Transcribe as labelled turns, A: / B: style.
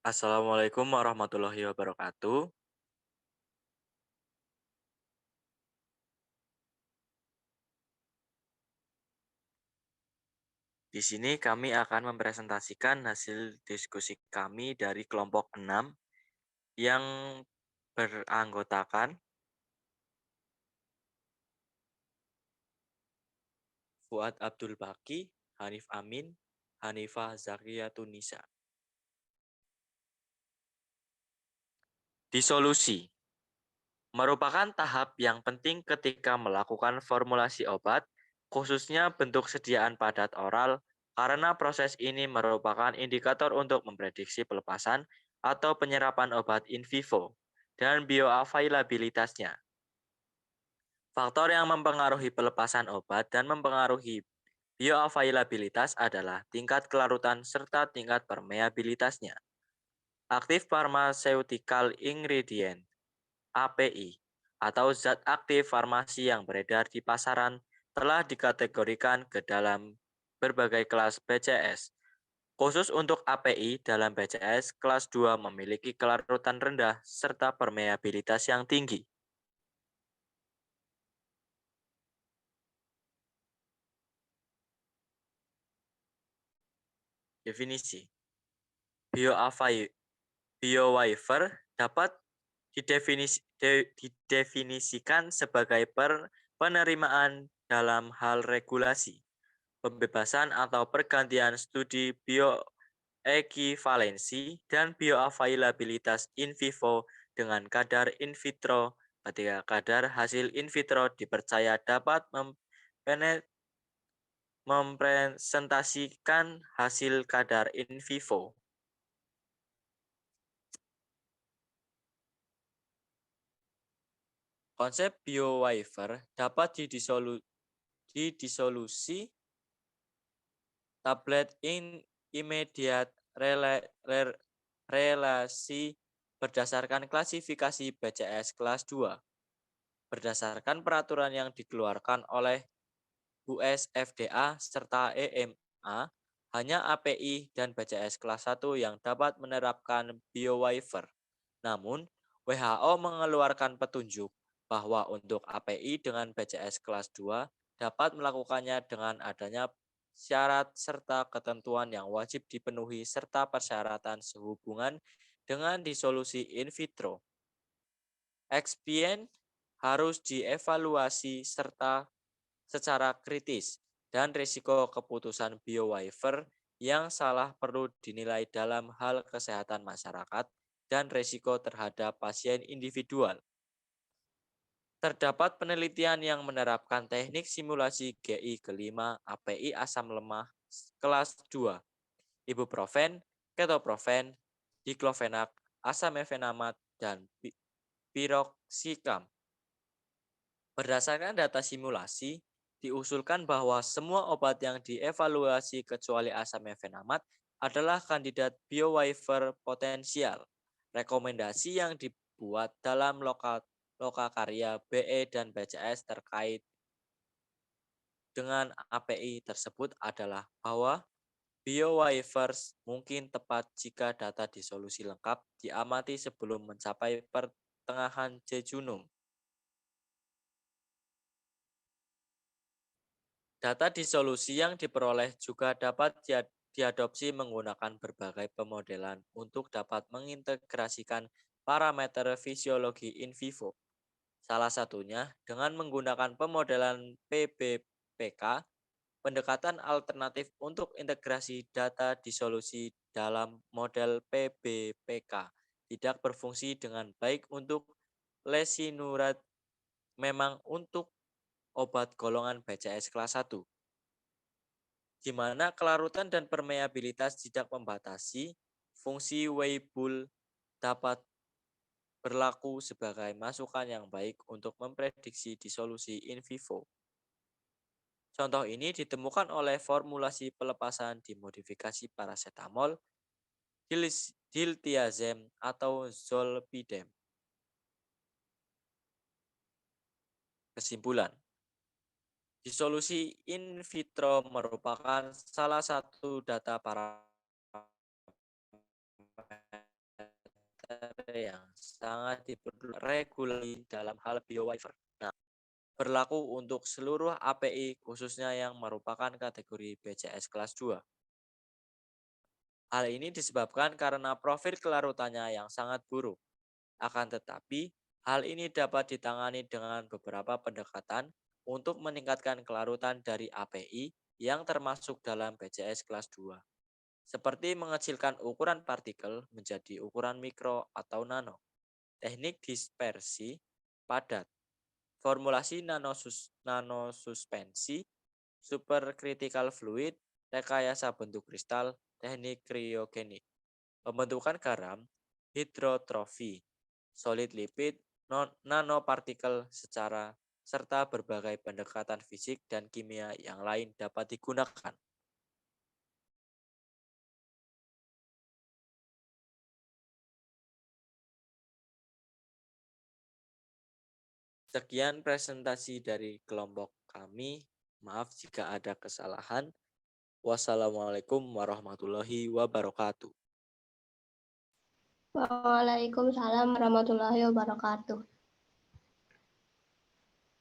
A: Assalamualaikum warahmatullahi wabarakatuh. Di sini kami akan mempresentasikan hasil diskusi kami dari kelompok 6 yang beranggotakan Fuad Abdul Baki, Hanif Amin, Hanifah Zakriyatunisa. Disolusi merupakan tahap yang penting ketika melakukan formulasi obat, khususnya bentuk sediaan padat oral, karena proses ini merupakan indikator untuk memprediksi pelepasan atau penyerapan obat in vivo dan bioavailabilitasnya. Faktor yang mempengaruhi pelepasan obat dan mempengaruhi bioavailabilitas adalah tingkat kelarutan serta tingkat permeabilitasnya. Active Pharmaceutical Ingredient API atau zat aktif farmasi yang beredar di pasaran telah dikategorikan ke dalam berbagai kelas BCS. Khusus untuk API dalam BCS, kelas 2 memiliki kelarutan rendah serta permeabilitas yang tinggi. Definisi Biowafer dapat didefinisikan sebagai penerimaan dalam hal regulasi, pembebasan atau pergantian studi bioekivalensi dan bioavailabilitas in vivo dengan kadar in vitro ketika kadar hasil in vitro dipercaya dapat mempresentasikan hasil kadar in vivo. Konsep biowafer dapat didisolusi tablet in immediate relasi berdasarkan klasifikasi BCS kelas 2. Berdasarkan peraturan yang dikeluarkan oleh US FDA serta EMA, hanya API dan BCS kelas 1 yang dapat menerapkan biowafer. Namun, WHO mengeluarkan petunjuk bahwa untuk API dengan BCS kelas 2 dapat melakukannya dengan adanya syarat serta ketentuan yang wajib dipenuhi serta persyaratan sehubungan dengan disolusi in vitro. Expient harus dievaluasi serta secara kritis dan risiko keputusan biowafer yang salah perlu dinilai dalam hal kesehatan masyarakat dan risiko terhadap pasien individual. Terdapat penelitian yang menerapkan teknik simulasi GI kelima API asam lemah kelas 2, ibuprofen, ketoprofen, diklofenak, asam efenamat, dan piroxicam. Berdasarkan data simulasi, diusulkan bahwa semua obat yang dievaluasi kecuali asam efenamat adalah kandidat biowafer potensial. Rekomendasi yang dibuat dalam lokakarya BE dan BCS terkait dengan API tersebut adalah bahwa biowafers mungkin tepat jika data disolusi lengkap diamati sebelum mencapai pertengahan jejunum. Data disolusi yang diperoleh juga dapat diadopsi menggunakan berbagai pemodelan untuk dapat mengintegrasikan parameter fisiologi in vivo. Salah satunya dengan menggunakan pemodelan PBPK, pendekatan alternatif untuk integrasi data disolusi dalam model PBPK tidak berfungsi dengan baik untuk lesinurat, memang untuk obat golongan BCS kelas 1. Di mana kelarutan dan permeabilitas tidak membatasi, fungsi Weibull dapat berlaku sebagai masukan yang baik untuk memprediksi disolusi in vivo. Contoh ini ditemukan oleh formulasi pelepasan dimodifikasi paracetamol, diltiazem, atau zolpidem. Kesimpulan, disolusi in vitro merupakan salah satu data parameter yang sangat diperlukan regulasi dalam hal biowaiver. Nah, berlaku untuk seluruh API khususnya yang merupakan kategori BCS kelas 2. Hal ini disebabkan karena profil kelarutannya yang sangat buruk. Akan tetapi, hal ini dapat ditangani dengan beberapa pendekatan untuk meningkatkan kelarutan dari API yang termasuk dalam BCS kelas 2. Seperti mengecilkan ukuran partikel menjadi ukuran mikro atau nano, teknik dispersi padat, formulasi nanosuspensi, supercritical fluid, rekayasa bentuk kristal, teknik kriogenik, pembentukan garam, hidrotrofi, solid lipid, nanopartikel serta berbagai pendekatan fisik dan kimia yang lain dapat digunakan. Sekian presentasi dari kelompok kami. Maaf jika ada kesalahan. Wassalamualaikum warahmatullahi wabarakatuh.
B: Waalaikumsalam warahmatullahi wabarakatuh.